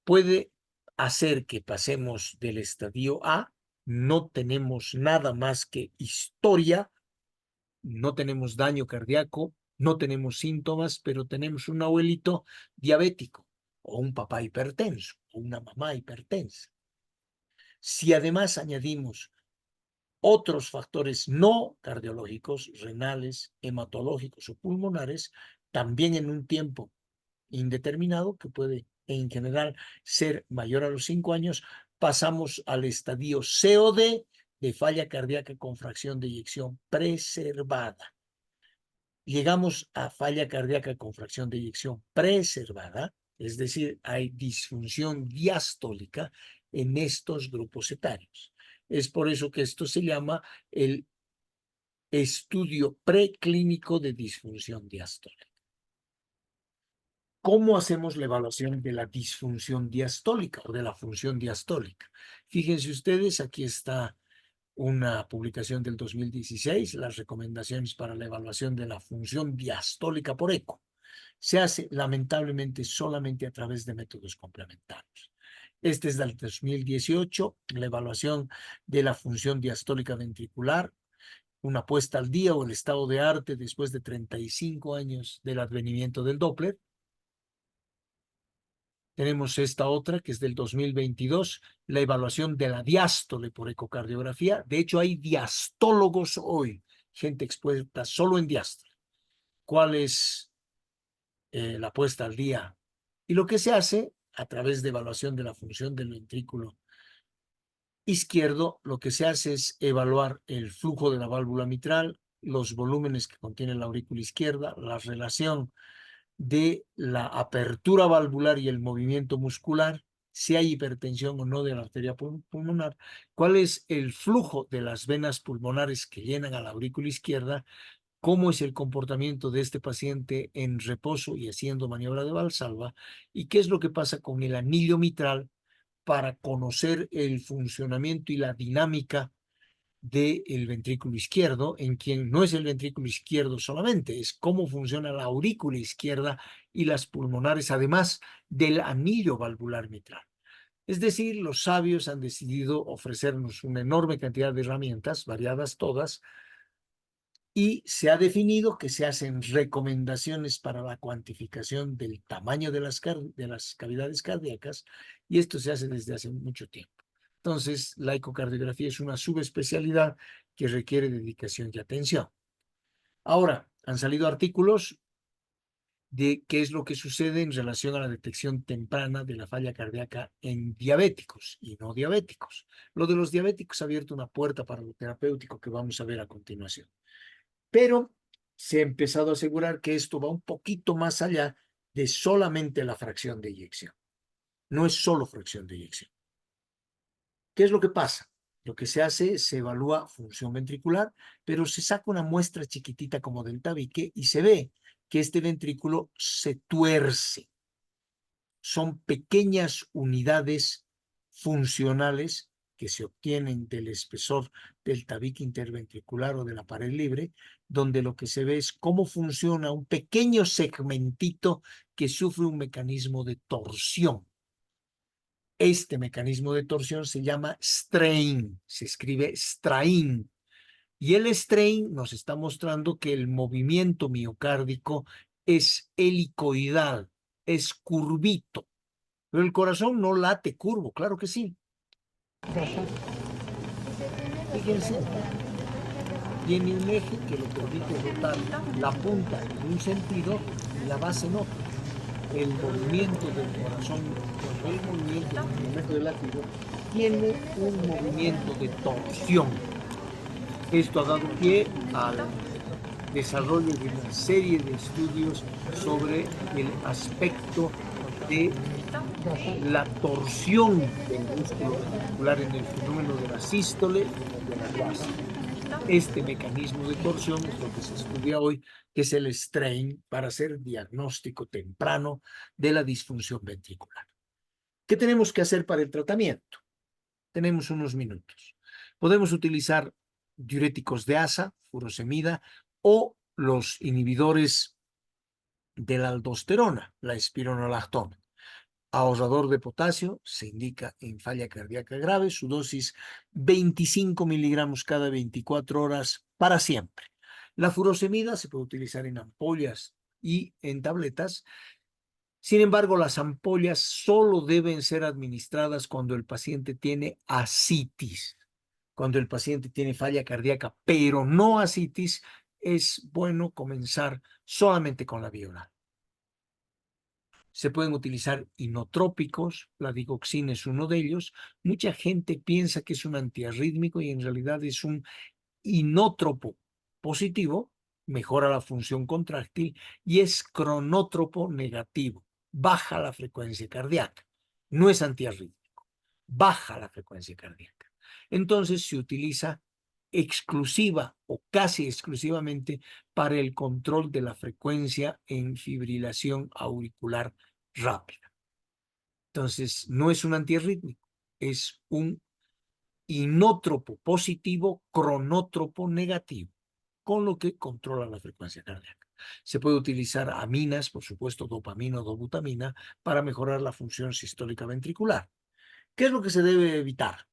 puede hacer que pasemos del estadio A, no tenemos nada más que historia, no tenemos daño cardíaco, no tenemos síntomas, pero tenemos un abuelito diabético o un papá hipertenso o una mamá hipertensa. Si además añadimos otros factores no cardiológicos, renales, hematológicos o pulmonares, también en un tiempo indeterminado, que puede en general ser mayor a los 5 años, pasamos al estadio C o D de falla cardíaca con fracción de eyección preservada. Llegamos a falla cardíaca con fracción de eyección preservada, es decir, hay disfunción diastólica en estos grupos etarios. Es por eso que esto se llama el estudio preclínico de disfunción diastólica. ¿Cómo hacemos la evaluación de la disfunción diastólica o de la función diastólica? Fíjense ustedes, aquí está una publicación del 2016, las recomendaciones para la evaluación de la función diastólica por eco. Se hace lamentablemente solamente a través de métodos complementarios. Este es del 2018, la evaluación de la función diastólica ventricular, una puesta al día o el estado de arte después de 35 años del advenimiento del Doppler. Tenemos esta otra que es del 2022, la evaluación de la diástole por ecocardiografía. De hecho, hay diastólogos hoy, gente expuesta solo en diástole. ¿Cuál es la puesta al día? Y lo que se hace a través de evaluación de la función del ventrículo izquierdo, lo que se hace es evaluar el flujo de la válvula mitral, los volúmenes que contiene la aurícula izquierda, la relación de la apertura valvular y el movimiento muscular, si hay hipertensión o no de la arteria pulmonar, cuál es el flujo de las venas pulmonares que llenan a la aurícula izquierda, cómo es el comportamiento de este paciente en reposo y haciendo maniobra de Valsalva, y qué es lo que pasa con el anillo mitral para conocer el funcionamiento y la dinámica del ventrículo izquierdo, en quien no es el ventrículo izquierdo solamente, es cómo funciona la aurícula izquierda y las pulmonares, además del anillo valvular mitral. Es decir, los sabios han decidido ofrecernos una enorme cantidad de herramientas, variadas todas, y se ha definido que se hacen recomendaciones para la cuantificación del tamaño de las cavidades cardíacas, y esto se hace desde hace mucho tiempo. Entonces, la ecocardiografía es una subespecialidad que requiere dedicación y atención. Ahora, han salido artículos de qué es lo que sucede en relación a la detección temprana de la falla cardíaca en diabéticos y no diabéticos. Lo de los diabéticos ha abierto una puerta para lo terapéutico que vamos a ver a continuación. Pero se ha empezado a asegurar que esto va un poquito más allá de solamente la fracción de eyección. No es solo fracción de eyección. ¿Qué es lo que pasa? Lo que se hace, se evalúa función ventricular, pero se saca una muestra chiquitita como del tabique y se ve que este ventrículo se tuerce. Son pequeñas unidades funcionales que se obtienen del espesor del tabique interventricular o de la pared libre, donde lo que se ve es cómo funciona un pequeño segmentito que sufre un mecanismo de torsión. Este mecanismo de torsión se llama strain, se escribe strain. Y el strain nos está mostrando que el movimiento miocárdico es helicoidal, es curvito. Pero el corazón no late curvo, claro que sí. Fíjense, tiene un eje que lo permite rotar la punta en un sentido y la base en otro. El movimiento del corazón, el movimiento del latido tiene un movimiento de torsión. Esto ha dado pie al desarrollo de una serie de estudios sobre el aspecto de la torsión del músculo ventricular en el fenómeno de la sístole y en el de la diástole. Este mecanismo de torsión es lo que se estudia hoy, que es el strain, para hacer diagnóstico temprano de la disfunción ventricular. ¿Qué tenemos que hacer para el tratamiento? Tenemos unos minutos. Podemos utilizar diuréticos de asa, furosemida, o los inhibidores de la aldosterona, la espironolactona. Ahorrador de potasio, se indica en falla cardíaca grave, su dosis 25 miligramos cada 24 horas para siempre. La furosemida se puede utilizar en ampollas y en tabletas. Sin embargo, las ampollas solo deben ser administradas cuando el paciente tiene ascitis. Cuando el paciente tiene falla cardíaca, pero no ascitis, es bueno comenzar solamente con la vía oral. Se pueden utilizar inotrópicos, la digoxina es uno de ellos. Mucha gente piensa que es un antiarrítmico y en realidad es un inótropo positivo, mejora la función contráctil, y es cronótropo negativo, baja la frecuencia cardíaca. No es antiarrítmico, baja la frecuencia cardíaca. Entonces se utiliza exclusiva o casi exclusivamente para el control de la frecuencia en fibrilación auricular rápida. Entonces, no es un antiarrítmico, es un inótropo positivo, cronótropo negativo, con lo que controla la frecuencia cardíaca. Se puede utilizar aminas, por supuesto, dopamina o dobutamina, para mejorar la función sistólica ventricular. ¿Qué es lo que se debe evitar?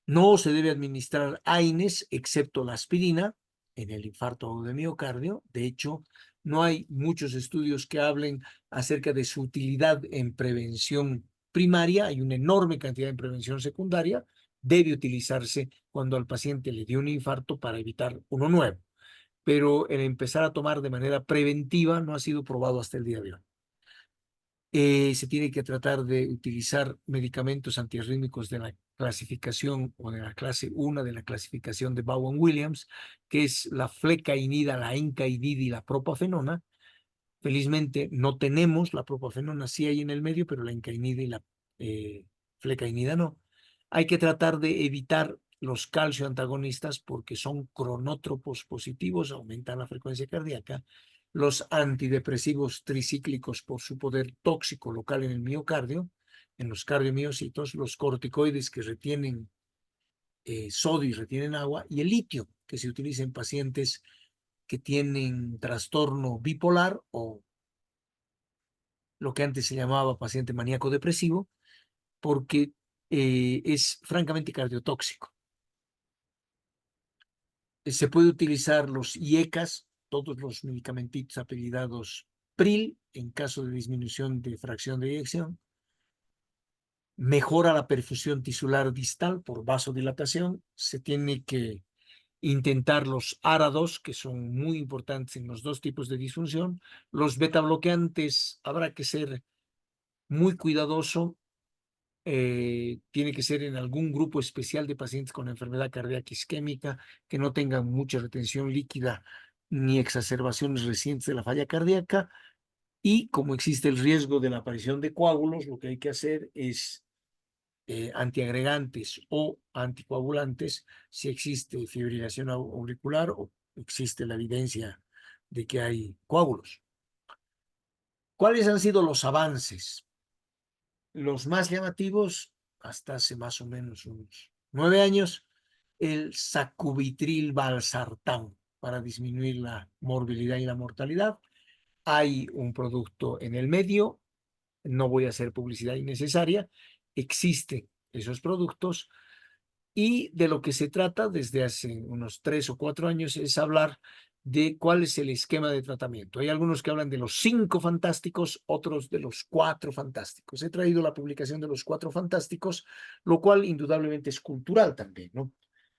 No se debe administrar AINES, excepto la aspirina, en el infarto de miocardio. De hecho, no hay muchos estudios que hablen acerca de su utilidad en prevención primaria. Hay una enorme cantidad en prevención secundaria. Debe utilizarse cuando al paciente le dio un infarto para evitar uno nuevo. Pero el empezar a tomar de manera preventiva no ha sido probado hasta el día de hoy. Se tiene que tratar de utilizar medicamentos antiarrítmicos de la clasificación o de la clase 1 de la clasificación de Bowen-Williams, que es la flecainida, la encainida y la propafenona. Felizmente no tenemos la propafenona, sí hay en el medio, pero la encainida y la flecainida no. Hay que tratar de evitar los calcio antagonistas porque son cronótropos positivos, aumentan la frecuencia cardíaca. Los antidepresivos tricíclicos por su poder tóxico local en el miocardio, en los cardiomiocitos, los corticoides que retienen sodio y retienen agua, y el litio, que se utiliza en pacientes que tienen trastorno bipolar o lo que antes se llamaba paciente maníaco depresivo, porque es francamente cardiotóxico. Se puede utilizar los IECAS, todos los medicamentos apellidados PRIL, en caso de disminución de fracción de eyección. Mejora la perfusión tisular distal por vasodilatación. Se tiene que intentar los ARA2, que son muy importantes en los dos tipos de disfunción. Los betabloqueantes, habrá que ser muy cuidadoso. Tiene que ser en algún grupo especial de pacientes con enfermedad cardíaca isquémica, que no tengan mucha retención líquida ni exacerbaciones recientes de la falla cardíaca. Y como existe el riesgo de la aparición de coágulos, lo que hay que hacer es antiagregantes o anticoagulantes si existe fibrilación auricular o existe la evidencia de que hay coágulos. ¿Cuáles han sido los avances? Los más llamativos, hasta hace más o menos unos 9 años, el sacubitril valsartán para disminuir la morbilidad y la mortalidad. Hay un producto en el medio, no voy a hacer publicidad innecesaria, existen esos productos y de lo que se trata desde hace unos 3 o 4 años es hablar de cuál es el esquema de tratamiento. Hay algunos que hablan de los 5 fantásticos, otros de los 4 fantásticos. He traído la publicación de los 4 fantásticos, lo cual indudablemente es cultural también, ¿no?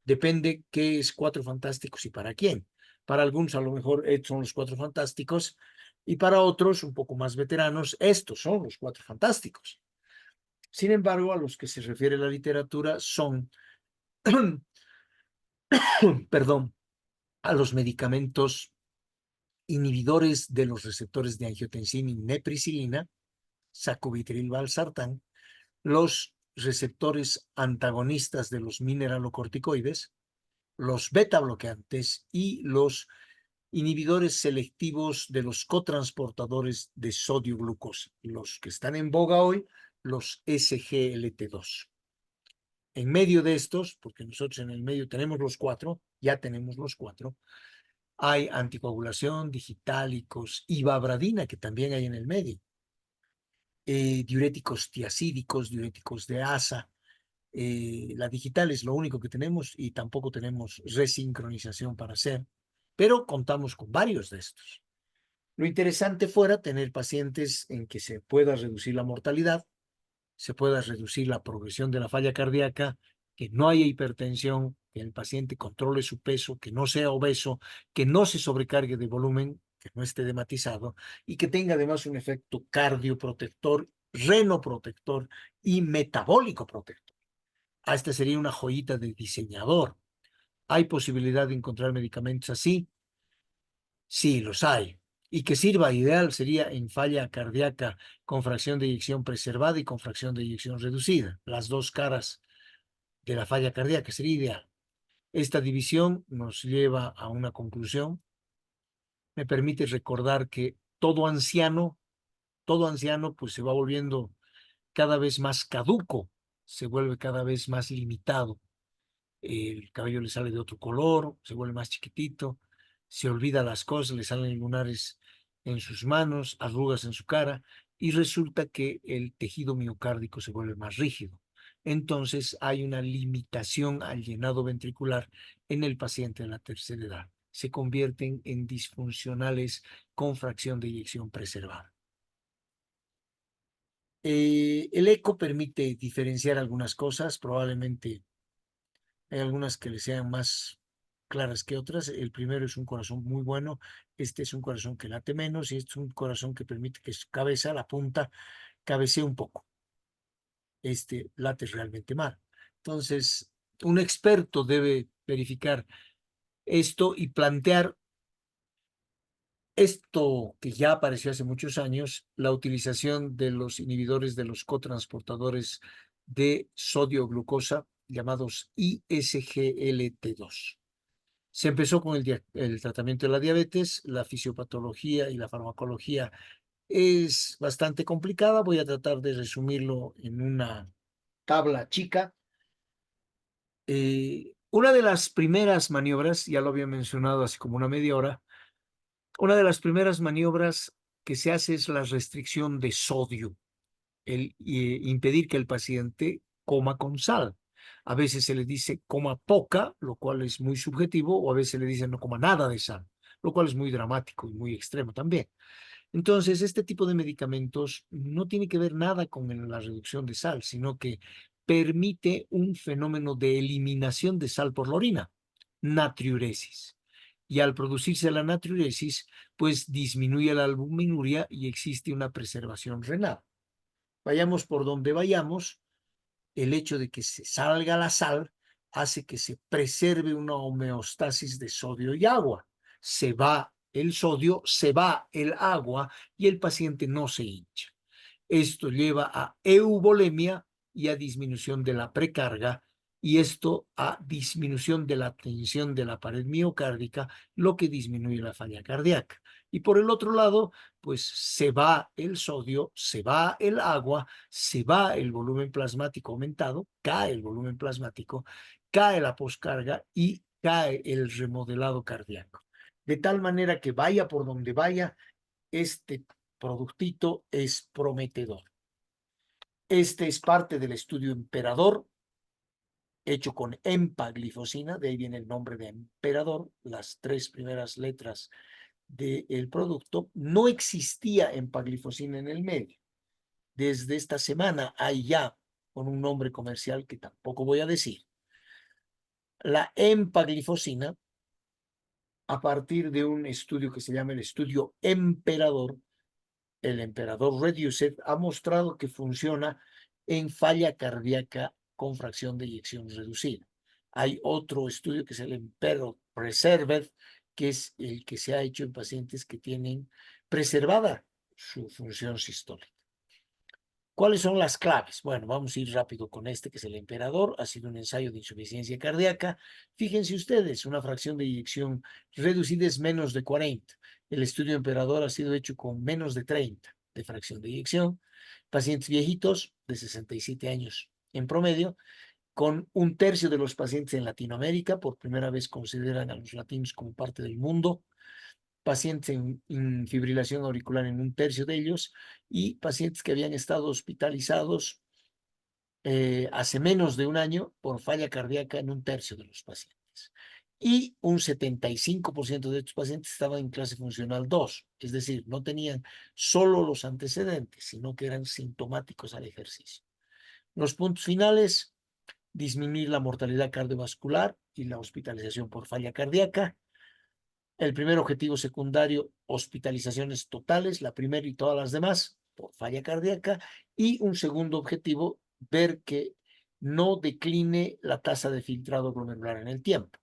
Depende qué es 4 fantásticos y para quién. Para algunos a lo mejor son los 4 fantásticos y para otros un poco más veteranos, estos son los 4 fantásticos. Sin embargo, a los que se refiere la literatura son, perdón, a los medicamentos inhibidores de los receptores de angiotensina y neprisilina, sacubitril valsartán, los receptores antagonistas de los mineralocorticoides, los beta bloqueantes y los inhibidores selectivos de los cotransportadores de sodio glucosa, los que están en boga hoy, los SGLT2. En medio de estos, porque nosotros en el medio tenemos los cuatro, ya tenemos los cuatro, hay anticoagulación, digitálicos, ibabradina, que también hay en el medio, diuréticos tiacídicos, diuréticos de asa. La digital es lo único que tenemos y tampoco tenemos resincronización para hacer, pero contamos con varios de estos. Lo interesante fuera tener pacientes en que se pueda reducir la mortalidad, se pueda reducir la progresión de la falla cardíaca, que no haya hipertensión, que el paciente controle su peso, que no sea obeso, que no se sobrecargue de volumen, que no esté dematizado y que tenga además un efecto cardioprotector, renoprotector y metabólico protector. Esta sería una joyita de diseñador. ¿Hay posibilidad de encontrar medicamentos así? Sí, los hay. Y que sirva ideal sería en falla cardíaca con fracción de eyección preservada y con fracción de eyección reducida. Las dos caras de la falla cardíaca sería ideal. Esta división nos lleva a una conclusión. Me permite recordar que todo anciano pues se va volviendo cada vez más caduco, se vuelve cada vez más limitado. El cabello le sale de otro color, se vuelve más chiquitito, se olvida las cosas, le salen lunares en sus manos, arrugas en su cara, y resulta que el tejido miocárdico se vuelve más rígido. Entonces hay una limitación al llenado ventricular en el paciente de la tercera edad. Se convierten en disfuncionales con fracción de eyección preservada. El eco permite diferenciar algunas cosas, probablemente hay algunas que le sean más claras que otras. El primero es un corazón muy bueno, este es un corazón que late menos y este es un corazón que permite que su cabeza, la punta, cabecee un poco. Este late realmente mal. Entonces, un experto debe verificar esto y plantear esto que ya apareció hace muchos años, la utilización de los inhibidores de los cotransportadores de sodio glucosa llamados ISGLT2. Se empezó con el tratamiento de la diabetes, la fisiopatología y la farmacología es bastante complicada. Voy a tratar de resumirlo en una tabla chica. Una de las primeras maniobras, ya lo había mencionado hace como una media hora, una de las primeras maniobras que se hace es la restricción de sodio, el impedir que el paciente coma con sal. A veces se le dice coma poca, lo cual es muy subjetivo, o a veces se le dice no coma nada de sal, lo cual es muy dramático y muy extremo también. Entonces, este tipo de medicamentos no tiene que ver nada con la reducción de sal, sino que permite un fenómeno de eliminación de sal por la orina, natriuresis. Y al producirse la natriuresis, pues disminuye la albuminuria y existe una preservación renal. Vayamos por donde vayamos, el hecho de que se salga la sal hace que se preserve una homeostasis de sodio y agua. Se va el sodio, se va el agua y el paciente no se hincha. Esto lleva a eubolemia y a disminución de la precarga y esto a disminución de la tensión de la pared miocárdica, lo que disminuye la falla cardíaca. Y por el otro lado, pues se va el sodio, se va el agua, se va el volumen plasmático aumentado, cae el volumen plasmático, cae la poscarga y cae el remodelado cardíaco. De tal manera que vaya por donde vaya, este productito es prometedor. Este es parte del estudio Emperador, hecho con empaglifosina, de ahí viene el nombre de Emperador, las tres primeras letras del producto. No existía empaglifosina en el medio. Desde esta semana hay ya, con un nombre comercial que tampoco voy a decir, la empaglifosina, a partir de un estudio que se llama el estudio Emperador, el Emperador Reduced, ha mostrado que funciona en falla cardíaca con fracción de eyección reducida. Hay otro estudio que es el Emperor Preserved, que es el que se ha hecho en pacientes que tienen preservada su función sistólica. ¿Cuáles son las claves? Bueno, vamos a ir rápido con este, que es el Emperador. Ha sido un ensayo de insuficiencia cardíaca. Fíjense ustedes, una fracción de eyección reducida es menos de 40. El estudio Emperador ha sido hecho con menos de 30 de fracción de eyección. Pacientes viejitos de 67 años en promedio, con un tercio de los pacientes en Latinoamérica. Por primera vez consideran a los latinos como parte del mundo. Pacientes en fibrilación auricular en un tercio de ellos, y pacientes que habían estado hospitalizados hace menos de un año por falla cardíaca en un tercio de los pacientes. Y un 75% de estos pacientes estaban en clase funcional 2, es decir, no tenían solo los antecedentes, sino que eran sintomáticos al ejercicio. Los puntos finales: disminuir la mortalidad cardiovascular y la hospitalización por falla cardíaca. El primer objetivo secundario, hospitalizaciones totales, la primera y todas las demás, por falla cardíaca. Y un segundo objetivo, ver que no decline la tasa de filtrado glomerular en el tiempo.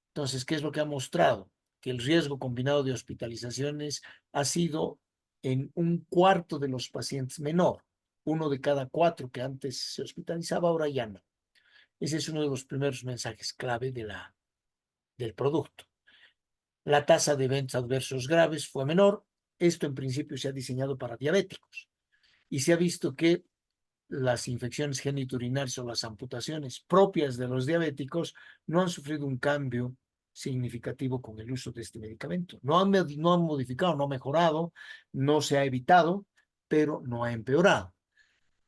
Entonces, ¿qué es lo que ha mostrado? Que el riesgo combinado de hospitalizaciones ha sido en un cuarto de los pacientes menor. 1 de cada 4 que antes se hospitalizaba, ahora ya no. Ese es uno de los primeros mensajes clave del producto. La tasa de eventos adversos graves fue menor. Esto en principio se ha diseñado para diabéticos y se ha visto que las infecciones genitourinarias o las amputaciones propias de los diabéticos no han sufrido un cambio significativo con el uso de este medicamento. No han modificado, no ha mejorado, no se ha evitado, pero no ha empeorado.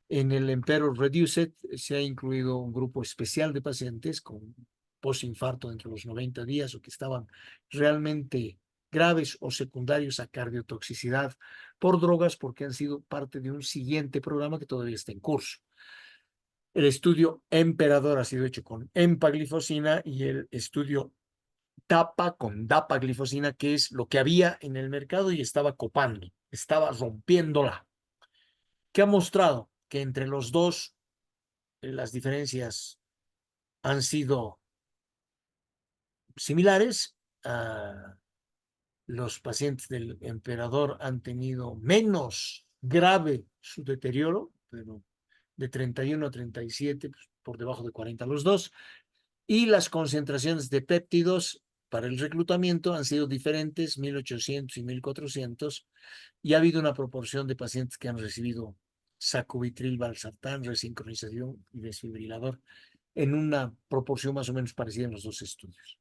En el Emperor Reduced se ha incluido un grupo especial de pacientes con postinfarto dentro de los 90 días o que estaban realmente graves o secundarios a cardiotoxicidad por drogas, porque han sido parte de un siguiente programa que todavía está en curso. El estudio Emperador ha sido hecho con empaglifosina y el estudio DAPA con dapaglifosina, que es lo que había en el mercado y estaba copando, estaba rompiéndola. ¿Qué ha mostrado? Que entre los dos las diferencias han sido similares. Los pacientes del Emperador han tenido menos grave su deterioro, pero de 31 a 37, pues, por debajo de 40 los dos. Y las concentraciones de péptidos para el reclutamiento han sido diferentes, 1800 y 1400, y ha habido una proporción de pacientes que han recibido sacubitril, valsartán, resincronización y desfibrilador en una proporción más o menos parecida en los dos estudios.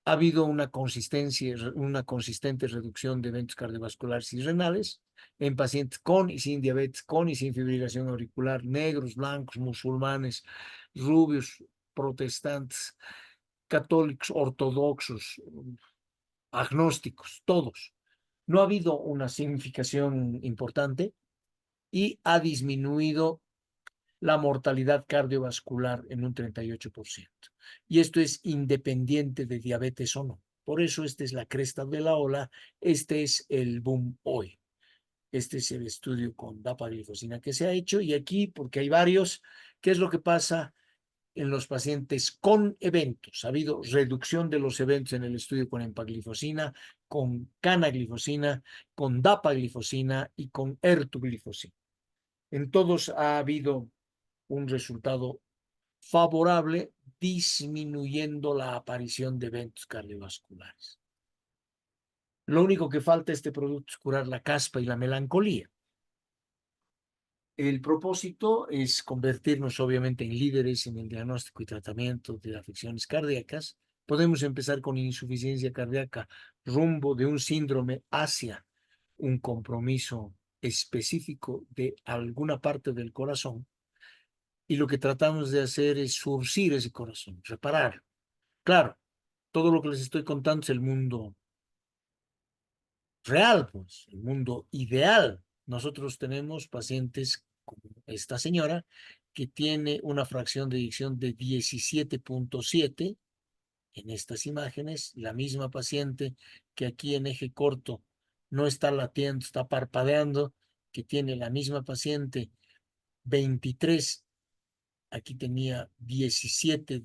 Ha habido una consistente reducción de eventos cardiovasculares y renales en pacientes con y sin diabetes, con y sin fibrilación auricular, negros, blancos, musulmanes, rubios, protestantes, católicos, ortodoxos, agnósticos, todos. No ha habido una significación importante y ha disminuido la mortalidad cardiovascular en un 38%. Y esto es independiente de diabetes o no. Por eso esta es la cresta de la ola, este es el boom hoy. Este es el estudio con dapaglifosina que se ha hecho, y aquí, porque hay varios, ¿qué es lo que pasa en los pacientes con eventos? Ha habido reducción de los eventos en el estudio con empaglifosina, con canaglifosina, con dapaglifosina y con ertuglifosina. En todos ha habido un resultado favorable, disminuyendo la aparición de eventos cardiovasculares. Lo único que falta a este producto es curar la caspa y la melancolía. El propósito es convertirnos obviamente en líderes en el diagnóstico y tratamiento de afecciones cardíacas. Podemos empezar con insuficiencia cardíaca rumbo de un síndrome hacia un compromiso específico de alguna parte del corazón. Y lo que tratamos de hacer es surcir ese corazón, reparar. Claro, todo lo que les estoy contando es el mundo real, pues, el mundo ideal. Nosotros tenemos pacientes como esta señora que tiene una fracción de eyección de 17.7 en estas imágenes. La misma paciente que aquí en eje corto no está latiendo, está parpadeando, que tiene la misma paciente 23, aquí tenía 17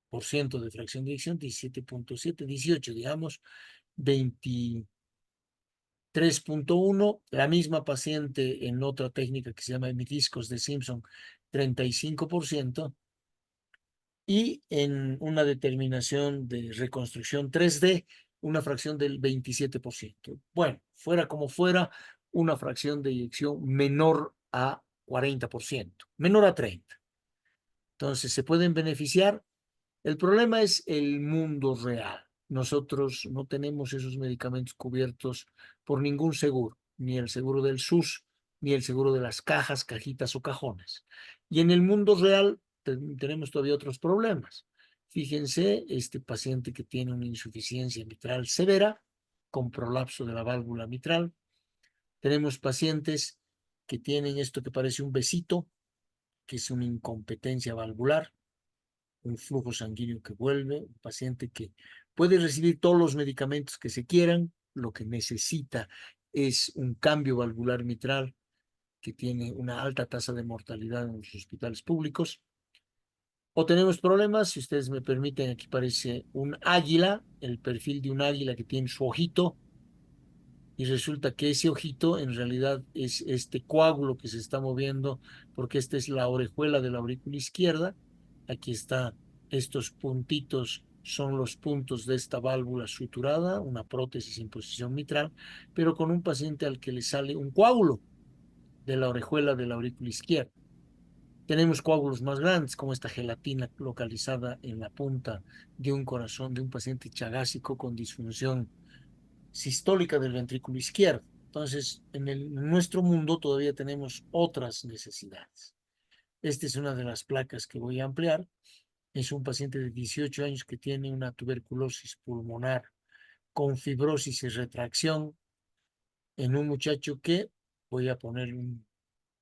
por ciento de fracción de eyección, 17.7, 18, digamos, 23.1, la misma paciente en otra técnica que se llama hemidiscos de Simpson, 35%, y en una determinación de reconstrucción 3D, una fracción del 27%. Bueno, fuera como fuera, una fracción de eyección menor a 40%, menor a 30. Entonces, se pueden beneficiar. El problema es el mundo real. Nosotros no tenemos esos medicamentos cubiertos por ningún seguro, ni el seguro del SUS, ni el seguro de las cajas, cajitas o cajones. Y en el mundo real tenemos todavía otros problemas. Fíjense, este paciente que tiene una insuficiencia mitral severa con prolapso de la válvula mitral. Tenemos pacientes que tienen esto que parece un besito, que es una incompetencia valvular, un flujo sanguíneo que vuelve, un paciente que puede recibir todos los medicamentos que se quieran, lo que necesita es un cambio valvular mitral que tiene una alta tasa de mortalidad en los hospitales públicos. O tenemos problemas, si ustedes me permiten, aquí parece un águila, el perfil de un águila que tiene su ojito, y resulta que ese ojito en realidad es este coágulo que se está moviendo, porque esta es la orejuela de la aurícula izquierda. Aquí está, estos puntitos son los puntos de esta válvula suturada, una prótesis en posición mitral, pero con un paciente al que le sale un coágulo de la orejuela de la aurícula izquierda. Tenemos coágulos más grandes, como esta gelatina localizada en la punta de un corazón de un paciente chagásico con disfunción sistólica del ventrículo izquierdo. Entonces, en nuestro mundo todavía tenemos otras necesidades. Esta es una de las placas que voy a ampliar. Es un paciente de 18 años que tiene una tuberculosis pulmonar con fibrosis y retracción en un muchacho que, voy a poner un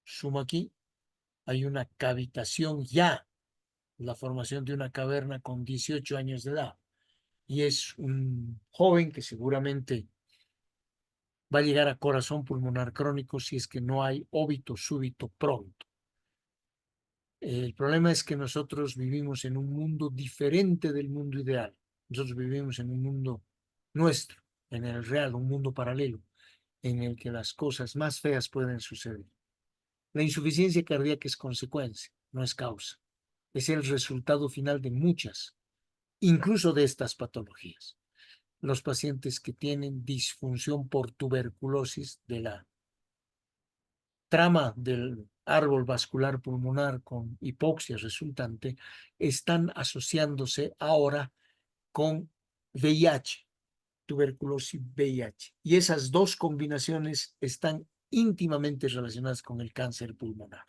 zoom aquí, hay una cavitación ya, la formación de una caverna con 18 años de edad. Y es un joven que seguramente va a llegar a corazón pulmonar crónico si es que no hay óbito súbito pronto. El problema es que nosotros vivimos en un mundo diferente del mundo ideal. Nosotros vivimos en un mundo nuestro, en el real, un mundo paralelo, en el que las cosas más feas pueden suceder. La insuficiencia cardíaca es consecuencia, no es causa. Es el resultado final de muchas, incluso de estas patologías. Los pacientes que tienen disfunción por tuberculosis de la trama del árbol vascular pulmonar con hipoxia resultante están asociándose ahora con VIH, tuberculosis VIH. Y esas dos combinaciones están íntimamente relacionadas con el cáncer pulmonar.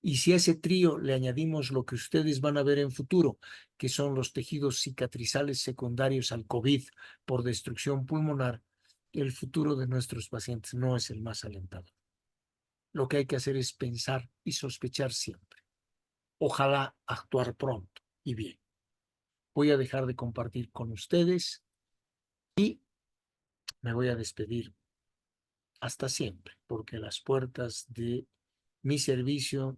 Y si a ese trío le añadimos lo que ustedes van a ver en futuro, que son los tejidos cicatrizales secundarios al COVID por destrucción pulmonar, el futuro de nuestros pacientes no es el más alentador. Lo que hay que hacer es pensar y sospechar siempre. Ojalá actuar pronto y bien. Voy a dejar de compartir con ustedes y me voy a despedir hasta siempre, porque las puertas de mi servicio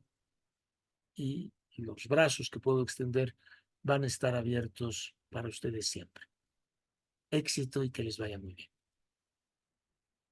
y los brazos que puedo extender van a estar abiertos para ustedes siempre. Éxito y que les vaya muy bien.